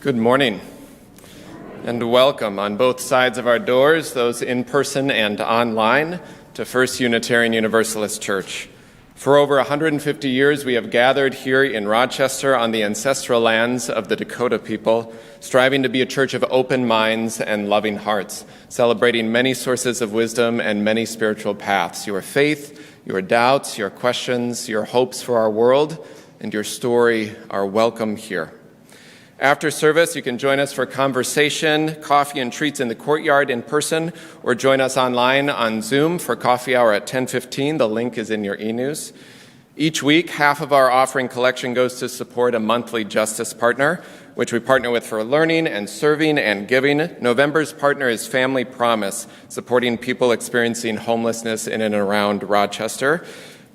Good morning, and welcome on both sides of our doors, those in person and online, to First Unitarian Universalist Church. For over 150 years, we have gathered here in Rochester on the ancestral lands of the Dakota people, striving to be a church of open minds and loving hearts, celebrating many sources of wisdom and many spiritual paths. Your faith, your doubts, your questions, your hopes for our world, and your story are welcome here. After service, you can join us for conversation, coffee, and treats in the courtyard in person, or join us online on Zoom for coffee hour at 10:15. The link is in your e-news. Each week, half of our offering collection goes to support a monthly justice partner, which we partner with for learning and serving and giving. November's partner is Family Promise, supporting people experiencing homelessness in and around Rochester.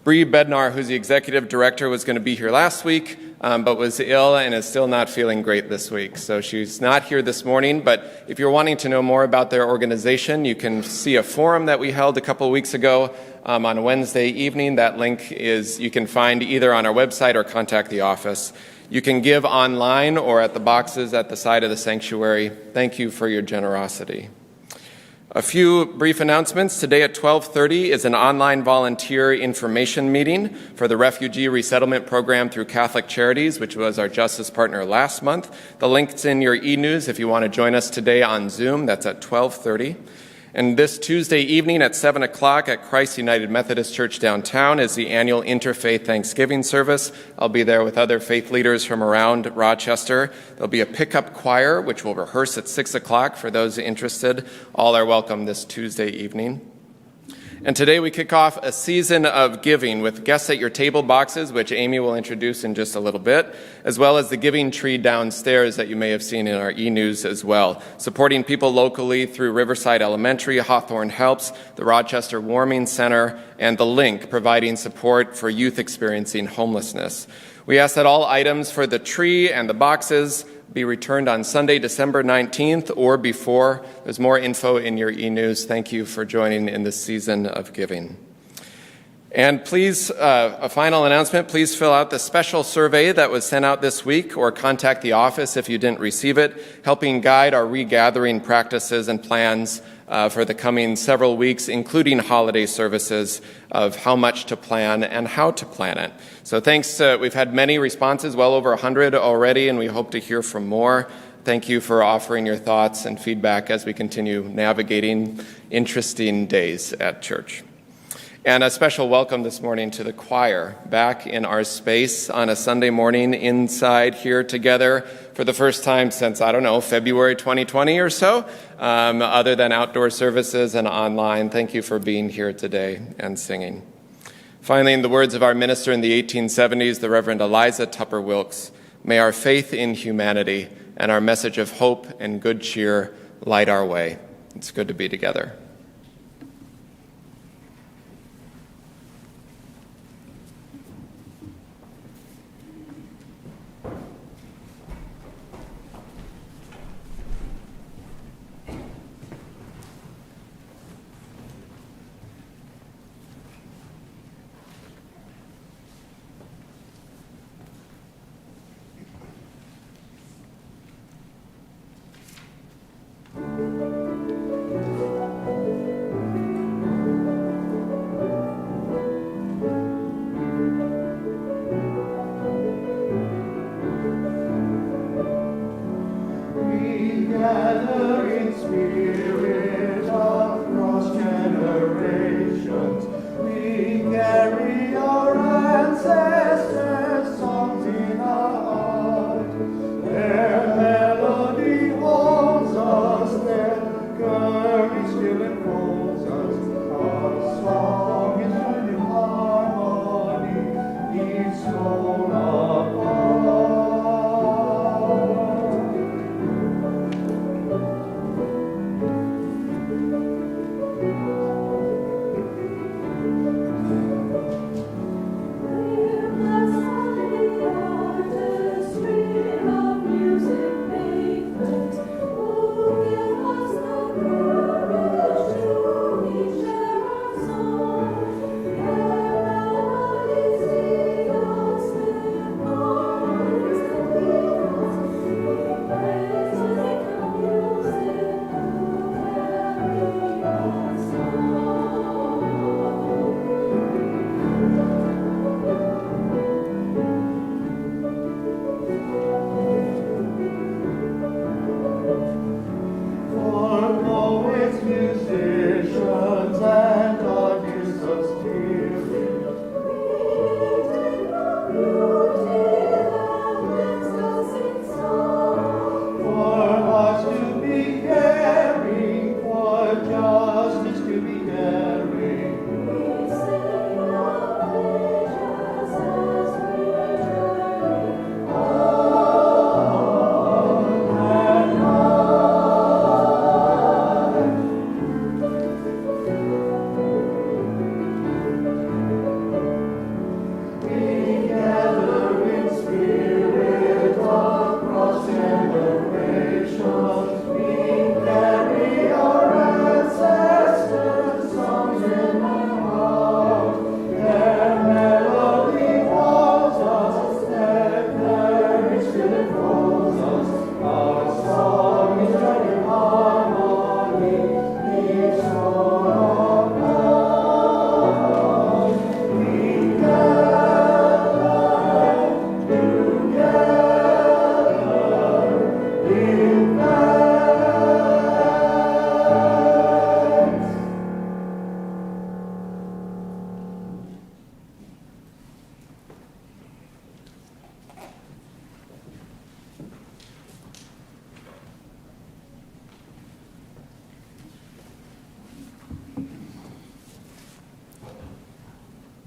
Bree Bednar, who's the executive director, was going to be here last week, but was ill and is still not feeling great this week. So she's not here this morning, but if you're wanting to know more about their organization, you can see a forum that we held a couple of weeks ago on Wednesday evening. That link you can find either on our website or contact the office. You can give online or at the boxes at the side of the sanctuary. Thank you for your generosity. A few brief announcements. Today at 12:30 is an online volunteer information meeting for the Refugee Resettlement Program through Catholic Charities, which was our justice partner last month. The link's in your e-news if you want to join us today on Zoom. That's at 12:30. And this Tuesday evening at 7 o'clock at Christ United Methodist Church downtown is the annual Interfaith Thanksgiving service. I'll be there with other faith leaders from around Rochester. There'll be a pickup choir, which will rehearse at 6 o'clock for those interested. All are welcome this Tuesday evening. And today we kick off a season of giving with guests at your table boxes, which Amy will introduce in just a little bit, as well as the giving tree downstairs that you may have seen in our e-news as well, supporting people locally through Riverside Elementary, Hawthorne Helps, the Rochester Warming Center, and The Link, providing support for youth experiencing homelessness. We ask that all items for the tree and the boxes be returned on Sunday, December 19th or before. There's more info in your e-news. Thank you for joining in this season of giving. And please, a final announcement, please fill out the special survey that was sent out this week or contact the office if you didn't receive it, helping guide our regathering practices and plans for the coming several weeks, including holiday services, of how much to plan and how to plan it. So thanks. We've had many responses, well over 100 already, and we hope to hear from more. Thank you for offering your thoughts and feedback as we continue navigating interesting days at church. And a special welcome this morning to the choir, back in our space on a Sunday morning inside here together for the first time since, February 2020 or so, other than outdoor services and online. Thank you for being here today and singing. Finally, in the words of our minister in the 1870s, the Reverend Eliza Tupper Wilkes, may our faith in humanity and our message of hope and good cheer light our way. It's good to be together.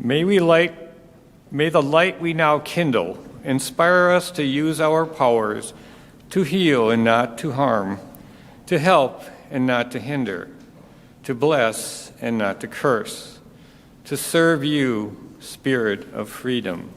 May the light we now kindle inspire us to use our powers to heal and not to harm, to help and not to hinder, to bless and not to curse, to serve you, Spirit of freedom.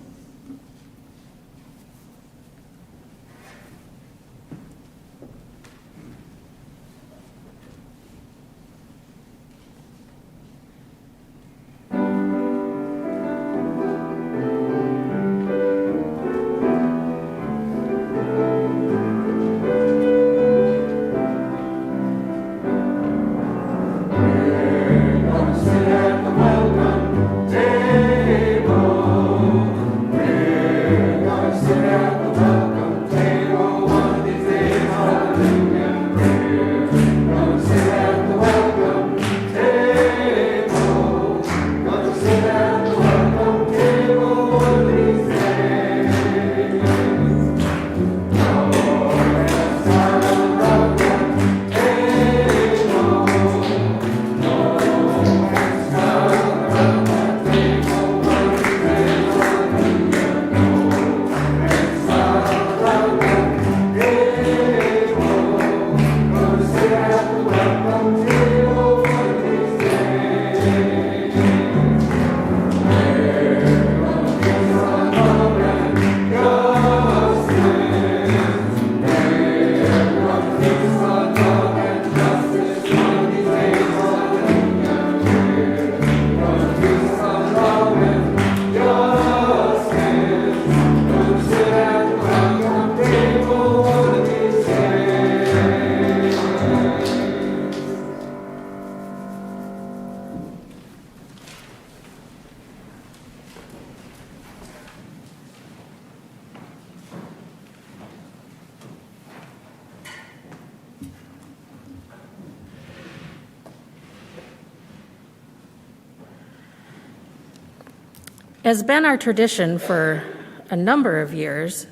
As been our tradition for a number of years,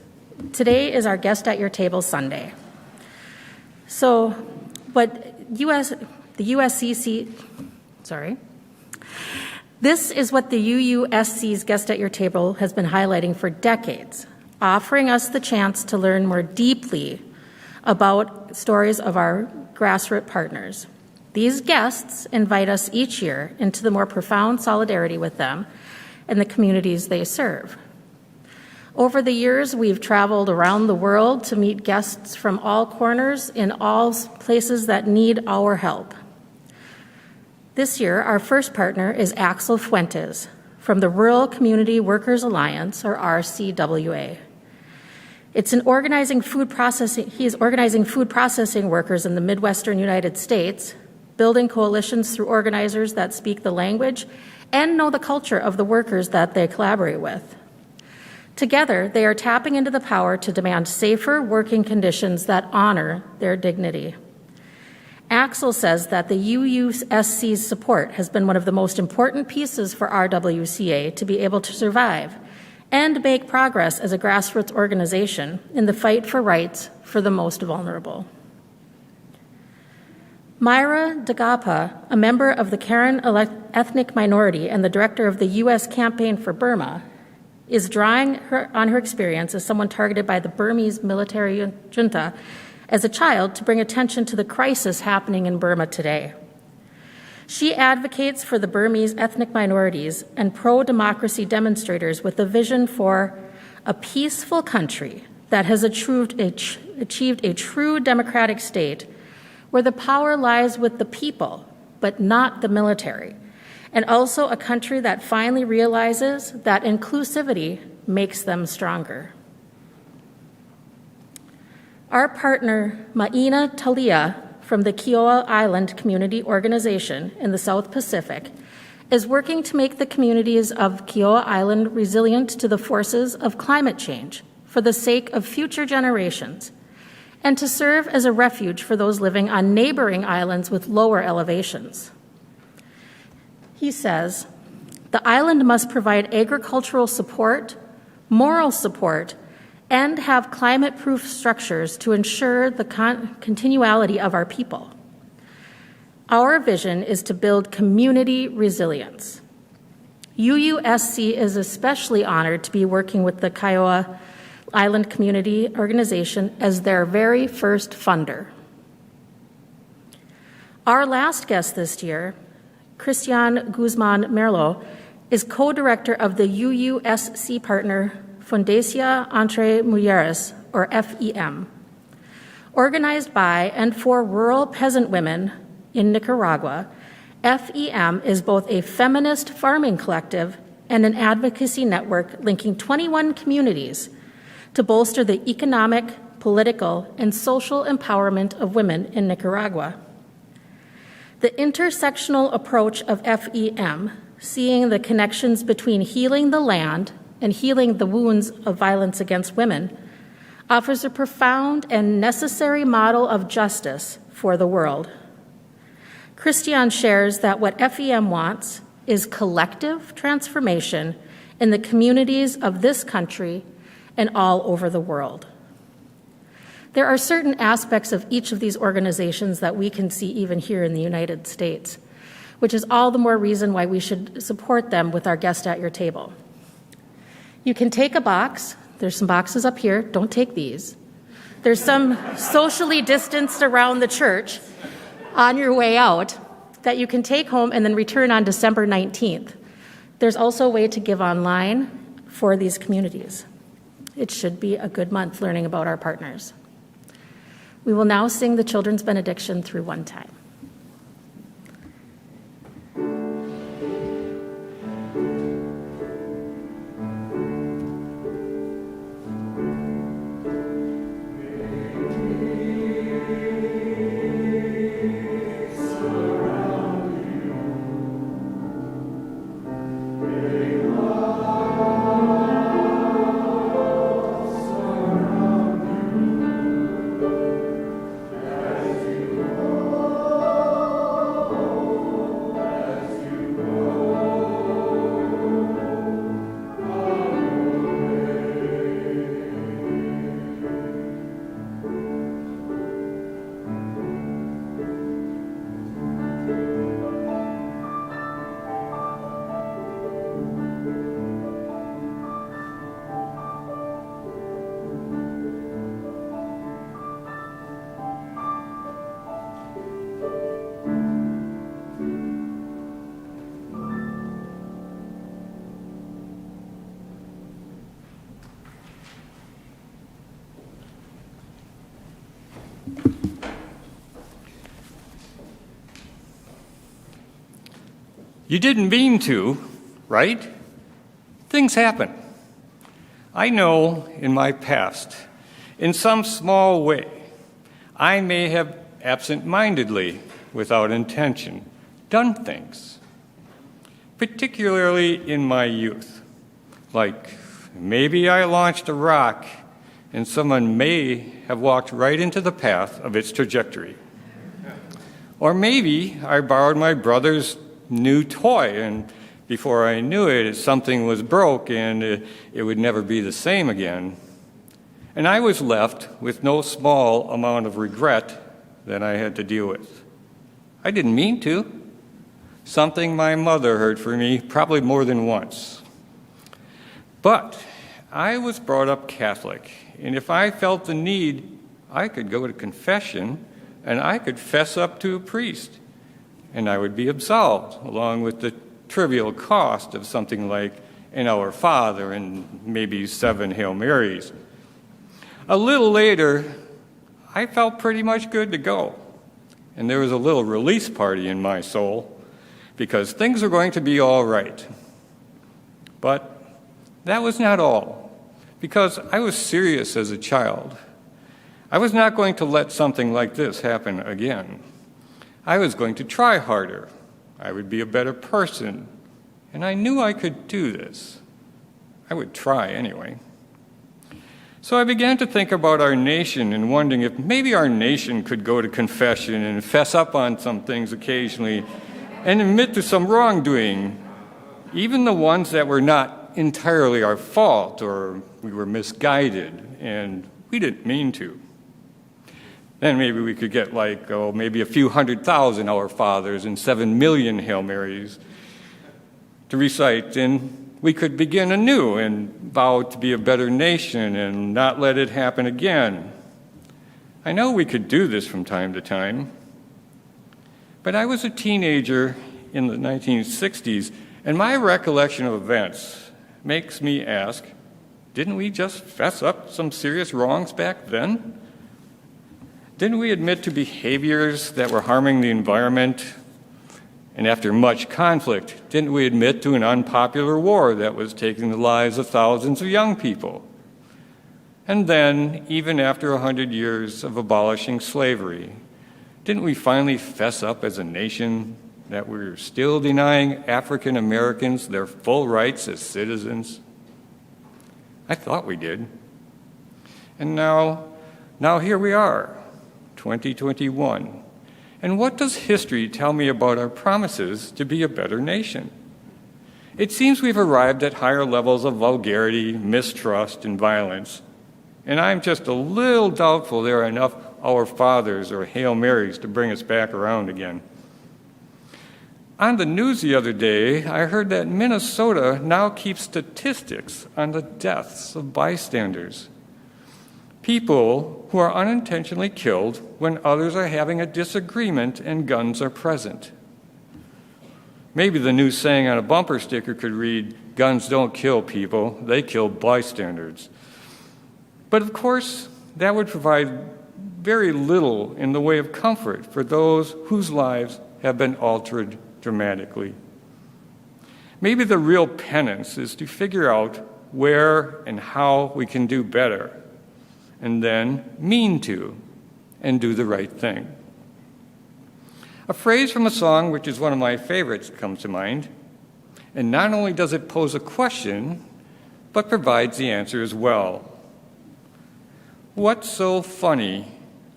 today is our Guest at Your Table Sunday. So this is what the UUSC's Guest at Your Table has been highlighting for decades, offering us the chance to learn more deeply about stories of our grassroots partners. These guests invite us each year into the more profound solidarity with them and the communities they serve. Over the years, we've traveled around the world to meet guests from all corners in all places that need our help. This year, our first partner is Axel Fuentes from the Rural Community Workers Alliance, or RCWA. He is organizing food processing workers in the Midwestern United States, building coalitions through organizers that speak the language and know the culture of the workers that they collaborate with. Together, they are tapping into the power to demand safer working conditions that honor their dignity. Axel says that the UUSC's support has been one of the most important pieces for RWCA to be able to survive and make progress as a grassroots organization in the fight for rights for the most vulnerable. Myra Dagapa, a member of the Karen ethnic minority and the director of the U.S. Campaign for Burma, is drawing on her experience as someone targeted by the Burmese military junta as a child to bring attention to the crisis happening in Burma today. She advocates for the Burmese ethnic minorities and pro-democracy demonstrators with a vision for a peaceful country that has achieved a true democratic state where the power lies with the people, but not the military, and also a country that finally realizes that inclusivity makes them stronger. Our partner, Maina Talia from the Kiowa Island Community Organization in the South Pacific, is working to make the communities of Kiowa Island resilient to the forces of climate change for the sake of future generations, and to serve as a refuge for those living on neighboring islands with lower elevations. He says, the island must provide agricultural support, moral support, and have climate-proof structures to ensure the continuality of our people. Our vision is to build community resilience. UUSC is especially honored to be working with the Kiowa Island Community Organization as their very first funder. Our last guest this year, Christian Guzman Merlo, is co-director of the UUSC partner Fundacia Entre Mujeres, or FEM. Organized by and for rural peasant women in Nicaragua, FEM is both a feminist farming collective and an advocacy network linking 21 communities to bolster the economic, political, and social empowerment of women in Nicaragua. The intersectional approach of FEM, seeing the connections between healing the land and healing the wounds of violence against women, offers a profound and necessary model of justice for the world. Christian shares that what FEM wants is collective transformation in the communities of this country and all over the world. There are certain aspects of each of these organizations that we can see even here in the United States, which is all the more reason why we should support them with our guest at your table. You can take a box. There's some boxes up here. Don't take these. There's some socially distanced around the church on your way out that you can take home and then return on December 19th. There's also a way to give online for these communities. It should be a good month learning about our partners. We will now sing the children's benediction through one time. You didn't mean to, right? Things happen. I know in my past, in some small way, I may have absent-mindedly, without intention, done things, particularly in my youth. Like maybe I launched a rock and someone may have walked right into the path of its trajectory. Or maybe I borrowed my brother's new toy, and before I knew it, something was broke and it would never be the same again. And I was left with no small amount of regret that I had to deal with. I didn't mean to. Something my mother heard from me probably more than once. But I was brought up Catholic, and if I felt the need, I could go to confession and I could fess up to a priest, and I would be absolved, along with the trivial cost of something like an Our Father and maybe 7 Hail Marys. A little later, I felt pretty much good to go, and there was a little release party in my soul because things were going to be all right. But that was not all, because I was serious as a child. I was not going to let something like this happen again. I was going to try harder. I would be a better person, and I knew I could do this. I would try anyway. So I began to think about our nation and wondering if maybe our nation could go to confession and fess up on some things occasionally and admit to some wrongdoing, even the ones that were not entirely our fault or we were misguided and we didn't mean to. Then maybe we could get maybe a few 100,000 Our Fathers and 7 million Hail Marys. to recite, and we could begin anew and vow to be a better nation and not let it happen again. I know we could do this from time to time, but I was a teenager in the 1960s, and my recollection of events makes me ask, didn't we just fess up some serious wrongs back then? Didn't we admit to behaviors that were harming the environment? And after much conflict, didn't we admit to an unpopular war that was taking the lives of thousands of young people? And then, even after 100 years of abolishing slavery, didn't we finally fess up as a nation that we're still denying African Americans their full rights as citizens? I thought we did. And now here we are, 2021. And what does history tell me about our promises to be a better nation? It seems we've arrived at higher levels of vulgarity, mistrust, and violence. And I'm just a little doubtful there are enough Our Fathers or Hail Marys to bring us back around again. On the news the other day, I heard that Minnesota now keeps statistics on the deaths of bystanders. People who are unintentionally killed when others are having a disagreement and guns are present. Maybe the new saying on a bumper sticker could read, "Guns don't kill people, they kill bystanders." But of course, that would provide very little in the way of comfort for those whose lives have been altered dramatically. Maybe the real penance is to figure out where and how we can do better, and then mean to, and do the right thing. A phrase from a song, which is one of my favorites, comes to mind, and not only does it pose a question, but provides the answer as well. What's so funny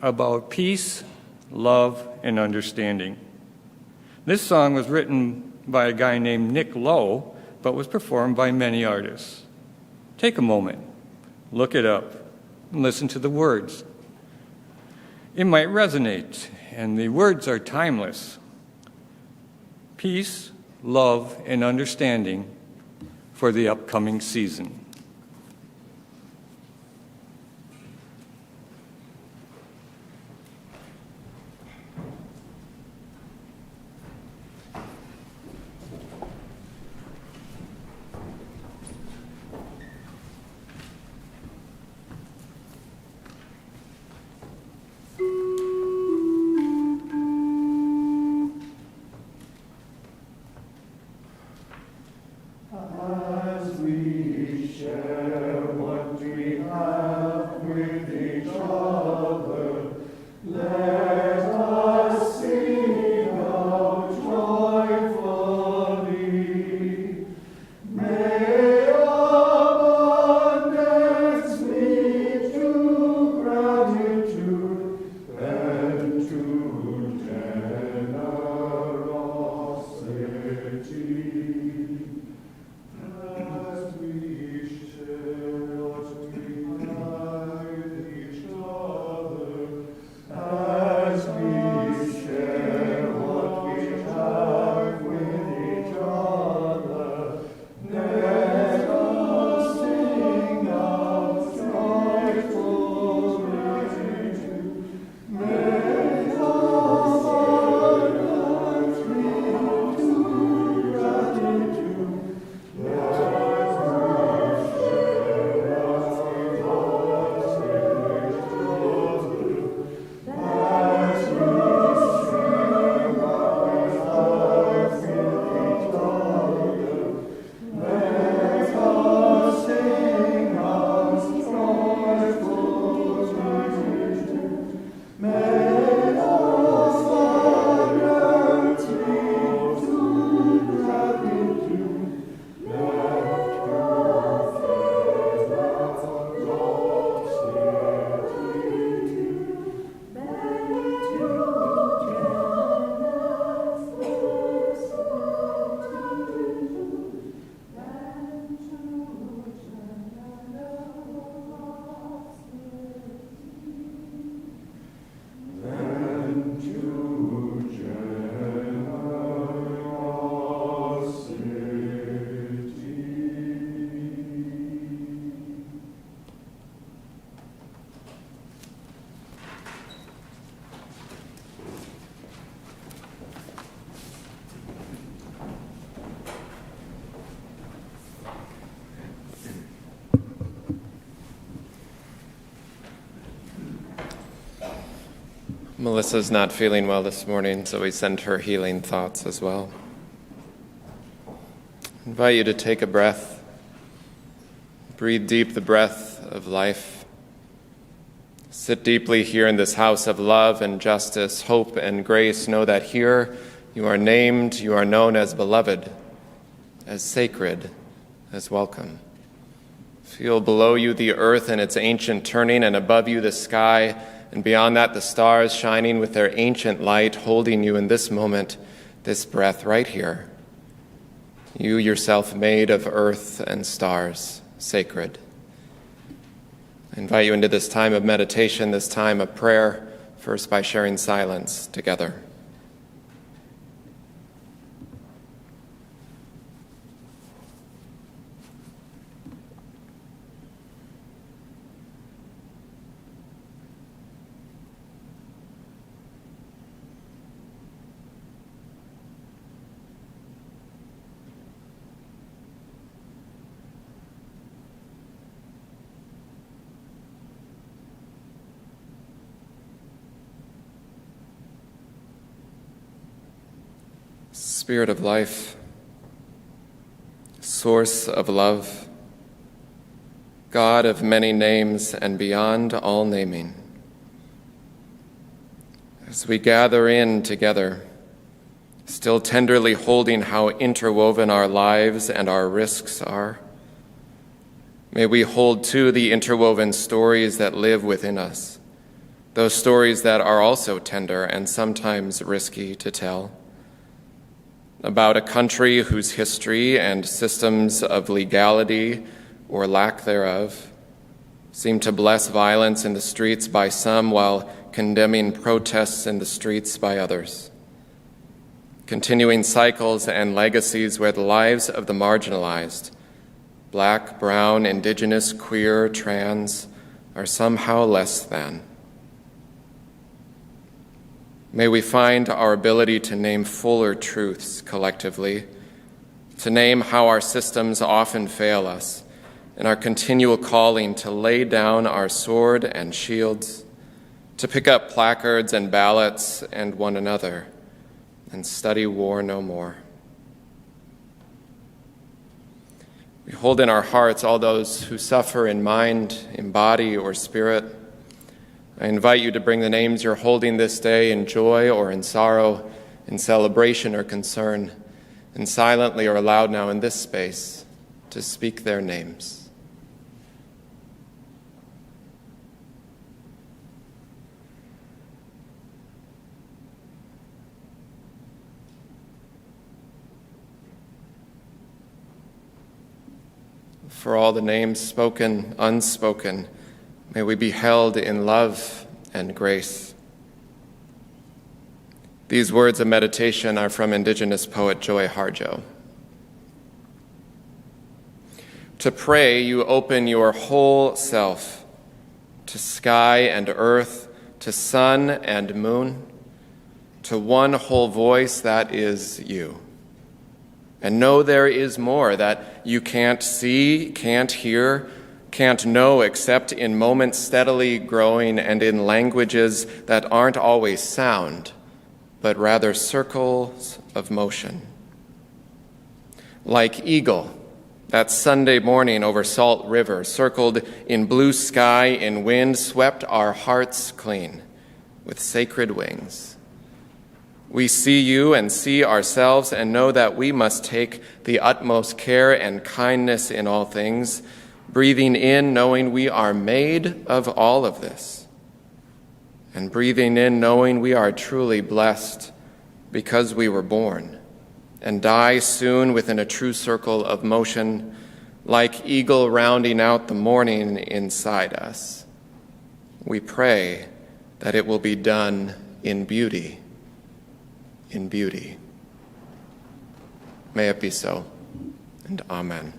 about peace, love, and understanding? This song was written by a guy named Nick Lowe, but was performed by many artists. Take a moment, look it up, and listen to the words. It might resonate, and the words are timeless. Peace, love, and understanding for the upcoming season. As we share Melissa's not feeling well this morning, so we send her healing thoughts as well. I invite you to take a breath. Breathe deep the breath of life. Sit deeply here in this house of love and justice, hope and grace. Know that here you are named, you are known as beloved, as sacred, as welcome. Feel below you the earth and its ancient turning, and above you the sky, and beyond that the stars shining with their ancient light, holding you in this moment, this breath right here. You yourself made of earth and stars, sacred. I invite you into this time of meditation, this time of prayer, first by sharing silence together. Spirit of life, source of love, God of many names and beyond all naming. As we gather in together, still tenderly holding how interwoven our lives and our risks are, may we hold too the interwoven stories that live within us, those stories that are also tender and sometimes risky to tell, about a country whose history and systems of legality or lack thereof seem to bless violence in the streets by some while condemning protests in the streets by others. Continuing cycles and legacies where the lives of the marginalized, black, brown, indigenous, queer, trans, are somehow less than. May we find our ability to name fuller truths collectively, to name how our systems often fail us, and our continual calling to lay down our sword and shields, to pick up placards and ballots and one another, and study war no more. We hold in our hearts all those who suffer in mind, in body, or spirit. I invite you to bring the names you're holding this day in joy or in sorrow, in celebration or concern, and silently or aloud now in this space to speak their names. For all the names spoken, unspoken, may we be held in love and grace. These words of meditation are from Indigenous poet Joy Harjo. To pray, you open your whole self to sky and earth, to sun and moon, to one whole voice that is you. And know there is more that you can't see, can't hear, can't know except in moments steadily growing and in languages that aren't always sound, but rather circles of motion. Like eagle, that Sunday morning over Salt River, circled in blue sky in wind, swept our hearts clean with sacred wings. We see you and see ourselves and know that we must take the utmost care and kindness in all things, breathing in knowing we are made of all of this, and breathing in knowing we are truly blessed because we were born, and die soon within a true circle of motion, like eagle rounding out the morning inside us. We pray that it will be done in beauty, in beauty. May it be so, and amen.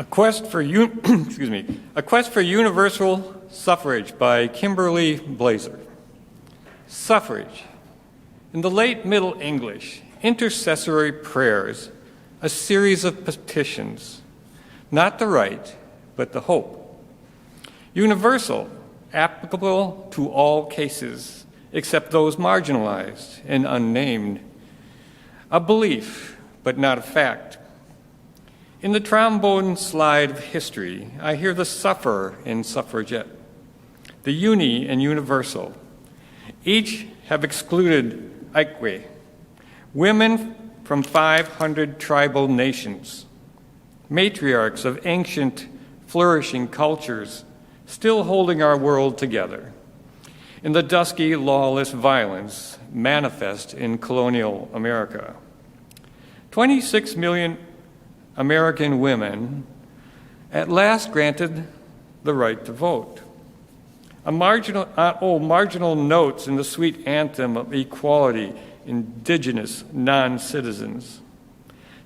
A Quest for A Quest for Universal Suffrage by Kimberly Blazer. Suffrage. In the late Middle English, intercessory prayers, a series of petitions, not the right, but the hope. Universal, applicable to all cases, except those marginalized and unnamed. A belief, but not a fact. In the trombone slide of history, I hear the sufferer and suffragette, the uni and universal. Each have excluded Ikwe, women from 500 tribal nations, matriarchs of ancient, flourishing cultures, still holding our world together. In the dusky, lawless violence manifest in colonial America. 26 million American women at last granted the right to vote. Marginal notes in the sweet anthem of equality, indigenous non-citizens.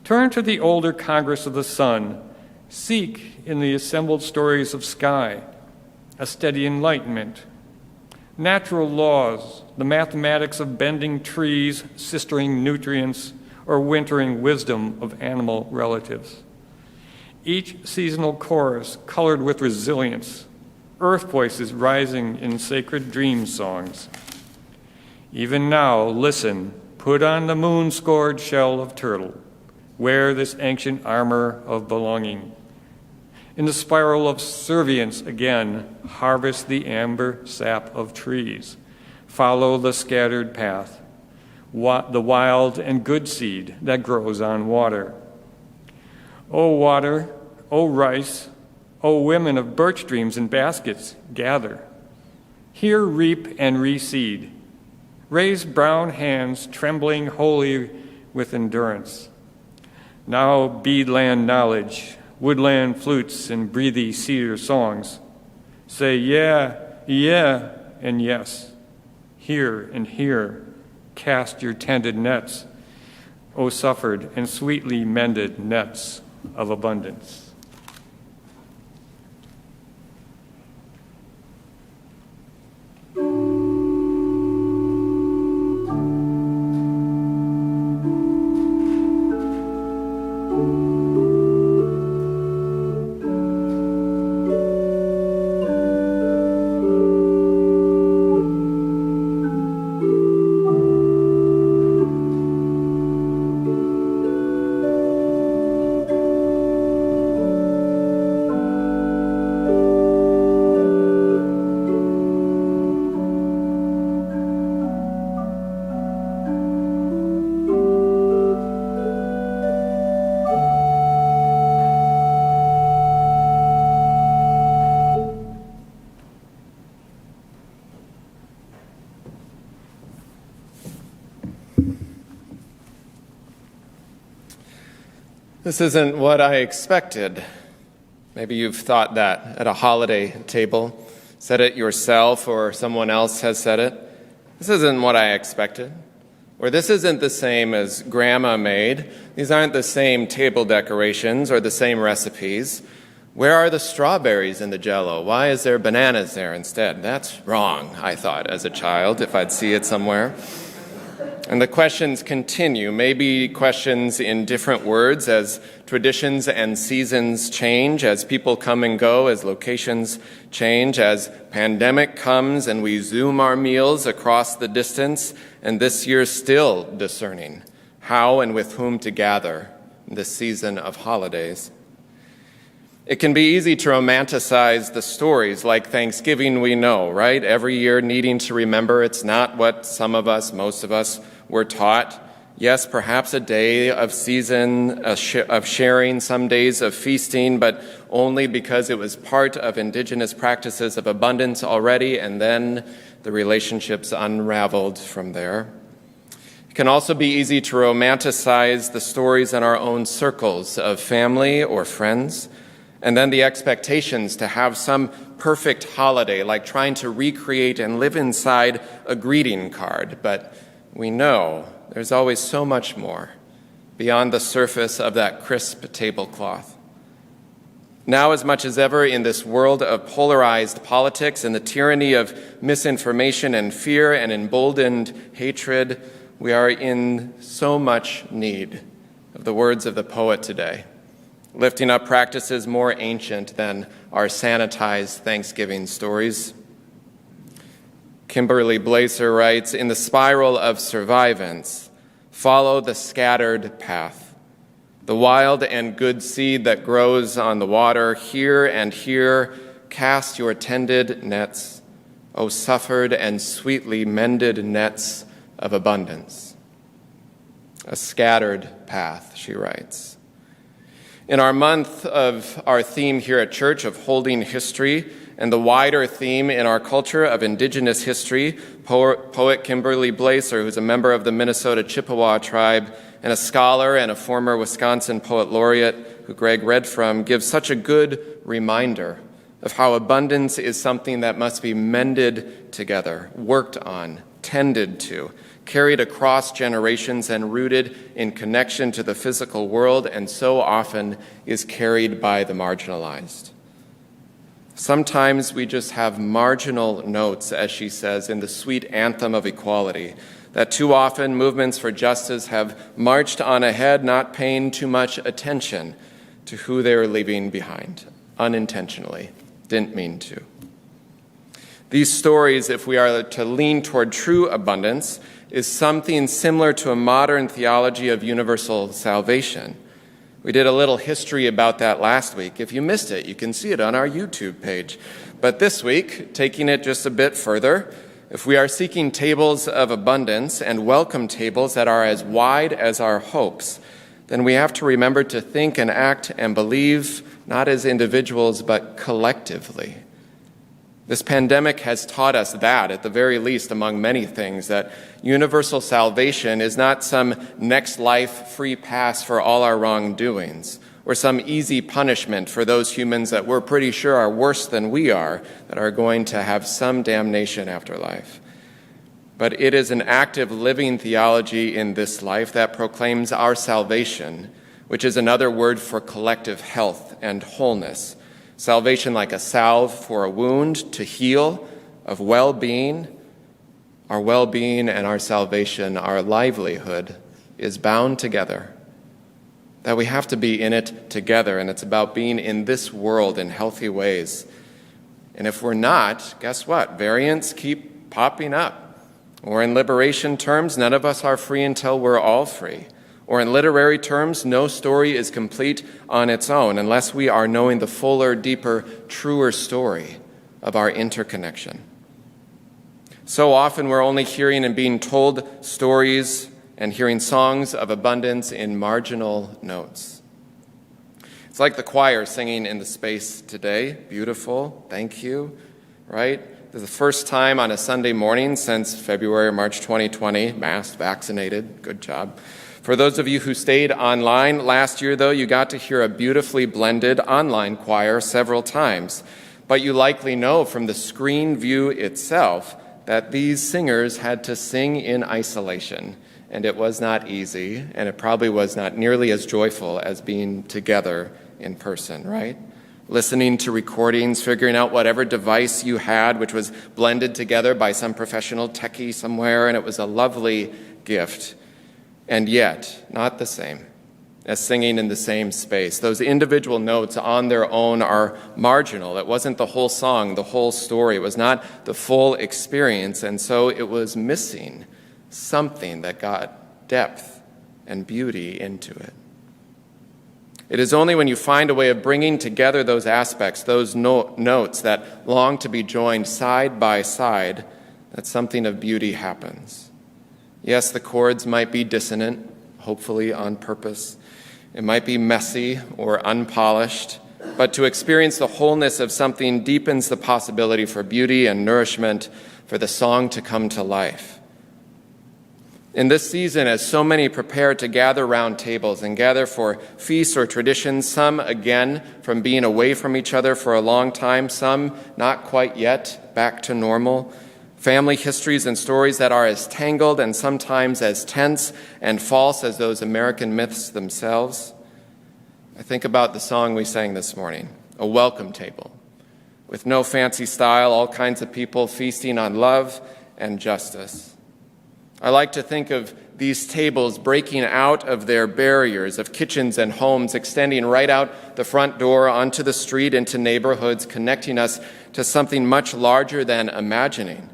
Turn to the older Congress of the Sun. Seek in the assembled stories of sky a steady enlightenment. Natural laws, the mathematics of bending trees, sistering nutrients, or wintering wisdom of animal relatives. Each seasonal chorus colored with resilience, earth voices rising in sacred dream songs. Even now, listen, put on the moon-scored shell of turtle, wear this ancient armor of belonging. In the spiral of servience again, harvest the amber sap of trees, follow the scattered path, the wild and good seed that grows on water. O water, O rice, O women of birch dreams and baskets, gather. Here reap and reseed. Raise brown hands, trembling wholly with endurance. Now beadland knowledge, woodland flutes and breathy cedar songs. Say yeah, yeah, and yes. Here and here. Cast your tended nets, O suffered and sweetly mended nets of abundance. This isn't what I expected. Maybe you've thought that at a holiday table, said it yourself or someone else has said it. This isn't what I expected. Or this isn't the same as Grandma made. These aren't the same table decorations or the same recipes. Where are the strawberries in the Jell-O? Why is there bananas there instead? That's wrong, I thought as a child, if I'd see it somewhere. And the questions continue, maybe questions in different words as traditions and seasons change, as people come and go, as locations change, as pandemic comes and we Zoom our meals across the distance, and this year still discerning how and with whom to gather this season of holidays. It can be easy to romanticize the stories like Thanksgiving we know, right? Every year needing to remember it's not what some of us, most of us, were taught. Yes, perhaps a day of season, of sharing, some days of feasting, but only because it was part of indigenous practices of abundance already, and then the relationships unraveled from there. It can also be easy to romanticize the stories in our own circles of family or friends, and then the expectations to have some perfect holiday, like trying to recreate and live inside a greeting card. But we know there's always so much more beyond the surface of that crisp tablecloth. Now, as much as ever, in this world of polarized politics and the tyranny of misinformation and fear and emboldened hatred, we are in so much need of the words of the poet today, lifting up practices more ancient than our sanitized Thanksgiving stories. Kimberly Blaser writes, "In the spiral of survivance, follow the scattered path. The wild and good seed that grows on the water, here and here, cast your tended nets, O suffered and sweetly mended nets of abundance." A scattered path, she writes. In our month of our theme here at church of holding history, and the wider theme in our culture of Indigenous history, poet Kimberly Blaser, who's a member of the Minnesota Chippewa tribe, and a scholar and a former Wisconsin poet laureate who Greg read from, gives such a good reminder of how abundance is something that must be mended together, worked on, tended to, carried across generations and rooted in connection to the physical world, and so often is carried by the marginalized. Sometimes we just have marginal notes, as she says, in the sweet anthem of equality, that too often movements for justice have marched on ahead, not paying too much attention to who they are leaving behind, unintentionally, didn't mean to. These stories, if we are to lean toward true abundance, is something similar to a modern theology of universal salvation. We did a little history about that last week. If you missed it, you can see it on our YouTube page. But this week, taking it just a bit further, if we are seeking tables of abundance and welcome tables that are as wide as our hopes, then we have to remember to think and act and believe not as individuals, but collectively. This pandemic has taught us that, at the very least, among many things, that universal salvation is not some next life free pass for all our wrongdoings, or some easy punishment for those humans that we're pretty sure are worse than we are, that are going to have some damnation after life. But it is an active living theology in this life that proclaims our salvation, which is another word for collective health and wholeness. Salvation like a salve for a wound to heal, of well-being. Our well-being and our salvation, our livelihood, is bound together. That we have to be in it together, and it's about being in this world in healthy ways. And if we're not, guess what? Variants keep popping up. Or in liberation terms, none of us are free until we're all free. Or in literary terms, no story is complete on its own unless we are knowing the fuller, deeper, truer story of our interconnection. So often we're only hearing and being told stories and hearing songs of abundance in marginal notes. It's like the choir singing in the space today. Beautiful, thank you, right? This is the first time on a Sunday morning since February or March 2020, masked, vaccinated, good job. For those of you who stayed online last year, though, you got to hear a beautifully blended online choir several times. But you likely know from the screen view itself that these singers had to sing in isolation. And it was not easy, and it probably was not nearly as joyful as being together in person, right? Listening to recordings, figuring out whatever device you had, which was blended together by some professional techie somewhere, and it was a lovely gift. And yet, not the same as singing in the same space. Those individual notes on their own are marginal. It wasn't the whole song, the whole story. It was not the full experience, and so it was missing something that got depth and beauty into it. It is only when you find a way of bringing together those aspects, those notes that long to be joined side by side, that something of beauty happens. Yes, the chords might be dissonant, hopefully on purpose. It might be messy or unpolished, but to experience the wholeness of something deepens the possibility for beauty and nourishment, for the song to come to life. In this season, as so many prepare to gather round tables and gather for feasts or traditions, some again from being away from each other for a long time, some not quite yet back to normal, family histories and stories that are as tangled and sometimes as tense and false as those American myths themselves. I think about the song we sang this morning, a welcome table, with no fancy style, all kinds of people feasting on love and justice. I like to think of these tables breaking out of their barriers of kitchens and homes, extending right out the front door onto the street into neighborhoods, connecting us to something much larger than imagining.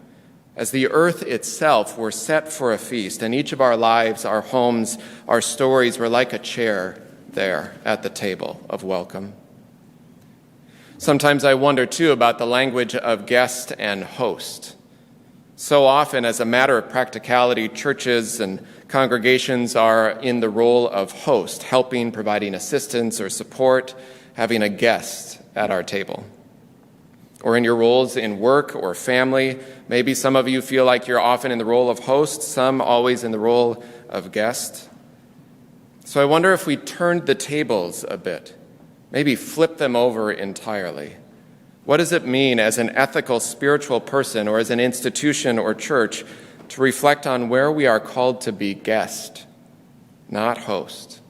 As the earth itself were set for a feast, and each of our lives, our homes, our stories were like a chair there at the table of welcome. Sometimes I wonder, too, about the language of guest and host. So often, as a matter of practicality, churches and congregations are in the role of host, helping, providing assistance or support, having a guest at our table. Or in your roles in work or family, maybe some of you feel like you're often in the role of host, some always in the role of guest. So I wonder if we turned the tables a bit, maybe flip them over entirely. What does it mean as an ethical, spiritual person or as an institution or church to reflect on where we are called to be guest, not host?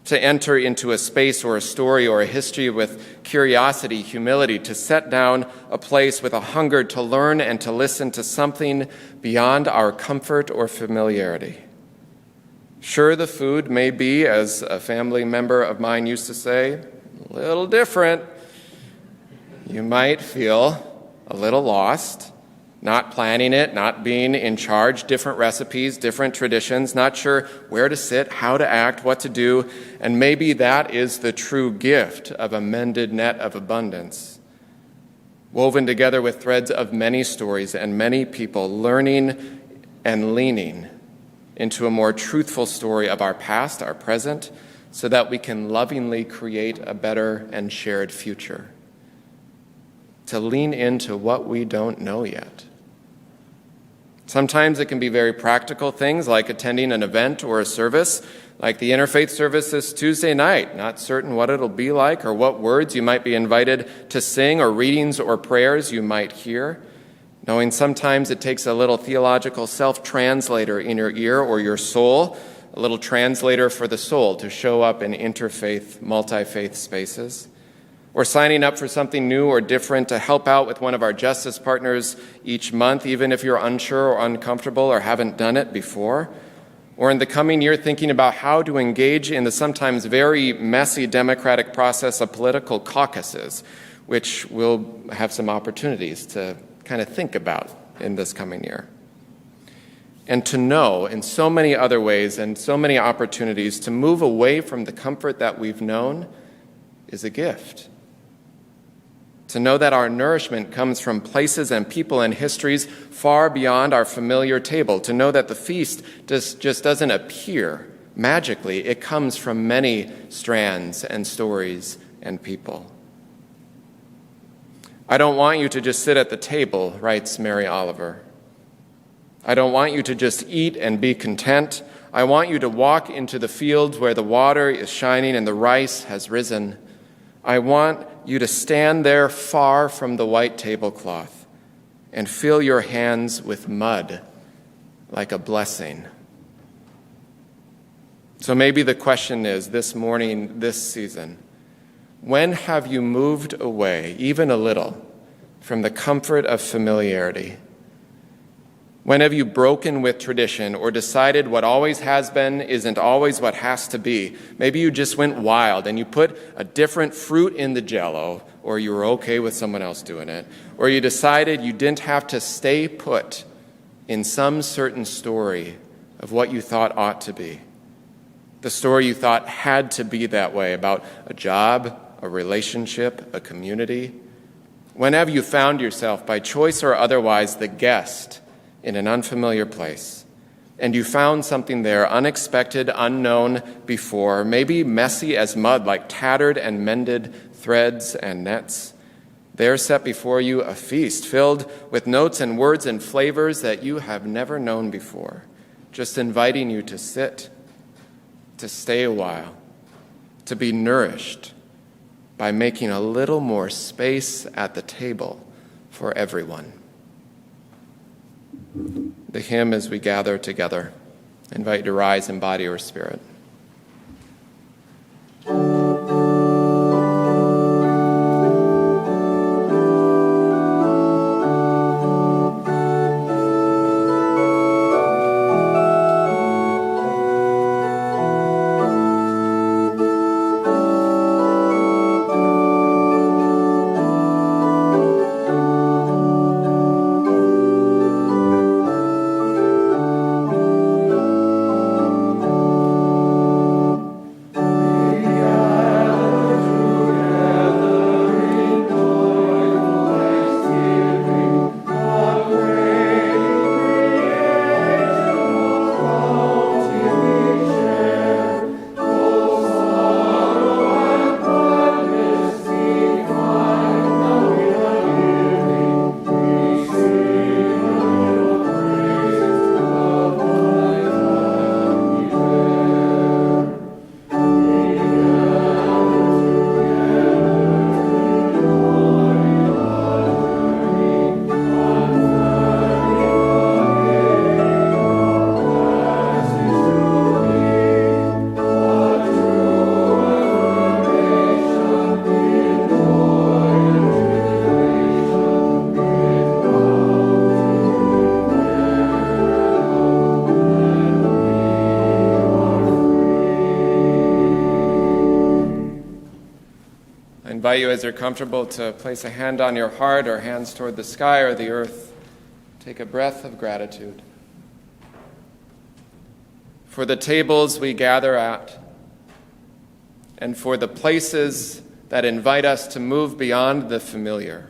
To enter into a space or a story or a history with curiosity, humility, to set down a place with a hunger to learn and to listen to something beyond our comfort or familiarity. Sure, the food may be, as a family member of mine used to say, a little different. You might feel a little lost, not planning it, not being in charge, different recipes, different traditions, not sure where to sit, how to act, what to do, and maybe that is the true gift of a mended net of abundance, woven together with threads of many stories and many people, learning and leaning into a more truthful story of our past, our present, so that we can lovingly create a better and shared future. To lean into what we don't know yet. Sometimes it can be very practical things like attending an event or a service, like the interfaith service this Tuesday night, not certain what it'll be like or what words you might be invited to sing or readings or prayers you might hear, knowing sometimes it takes a little theological self-translator in your ear or your soul, a little translator for the soul to show up in interfaith, multi-faith spaces. Or signing up for something new or different to help out with one of our justice partners each month, even if you're unsure or uncomfortable or haven't done it before. Or in the coming year, thinking about how to engage in the sometimes very messy democratic process of political caucuses, which we'll have some opportunities to kind of think about in this coming year. And to know in so many other ways and so many opportunities to move away from the comfort that we've known is a gift. To know that our nourishment comes from places and people and histories far beyond our familiar table. To know that the feast just doesn't appear magically. It comes from many strands and stories and people. I don't want you to just sit at the table, writes Mary Oliver. I don't want you to just eat and be content. I want you to walk into the fields where the water is shining and the rice has risen. I want you to stand there far from the white tablecloth and fill your hands with mud like a blessing. So maybe the question is this morning, this season, when have you moved away, even a little, from the comfort of familiarity? When have you broken with tradition or decided what always has been isn't always what has to be? Maybe you just went wild and you put a different fruit in the Jell-O, or you were okay with someone else doing it, or you decided you didn't have to stay put in some certain story of what you thought ought to be. The story you thought had to be that way about a job, a relationship, a community. When have you found yourself, by choice or otherwise, the guest in an unfamiliar place, and you found something there unexpected, unknown before, maybe messy as mud, like tattered and mended threads and nets? There set before you a feast filled with notes and words and flavors that you have never known before, just inviting you to sit, to stay a while, to be nourished by making a little more space at the table for everyone. The hymn as we gather together. I invite you to rise in body or spirit. invite you, as you're comfortable, to place a hand on your heart or hands toward the sky or the earth. Take a breath of gratitude. For the tables we gather at, and for the places that invite us to move beyond the familiar.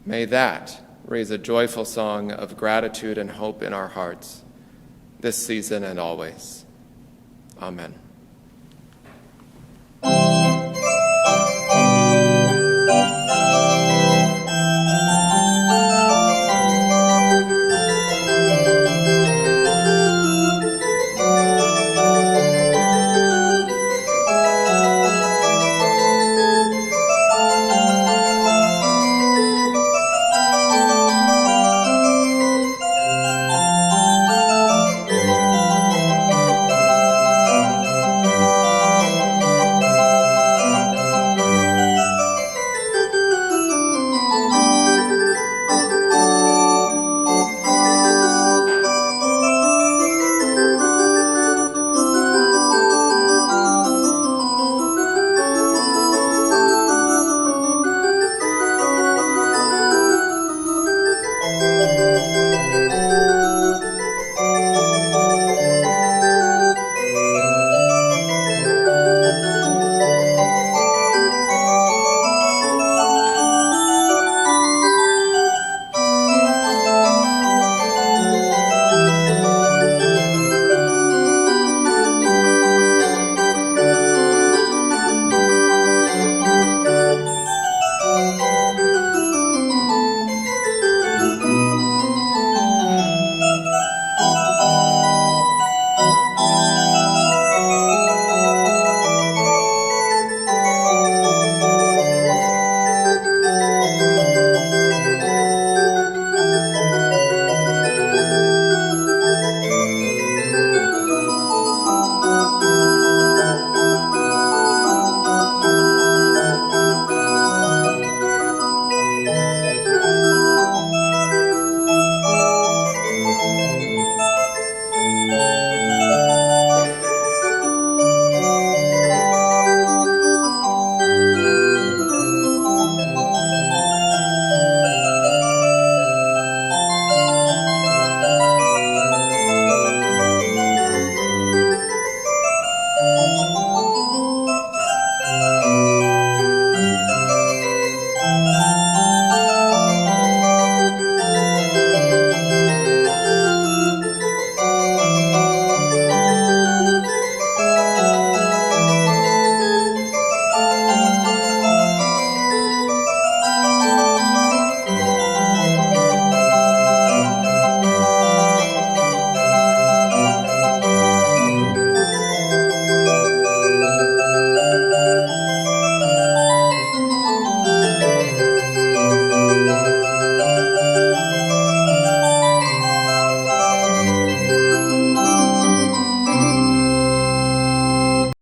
May that raise a joyful song of gratitude and hope in our hearts, this season and always. Amen.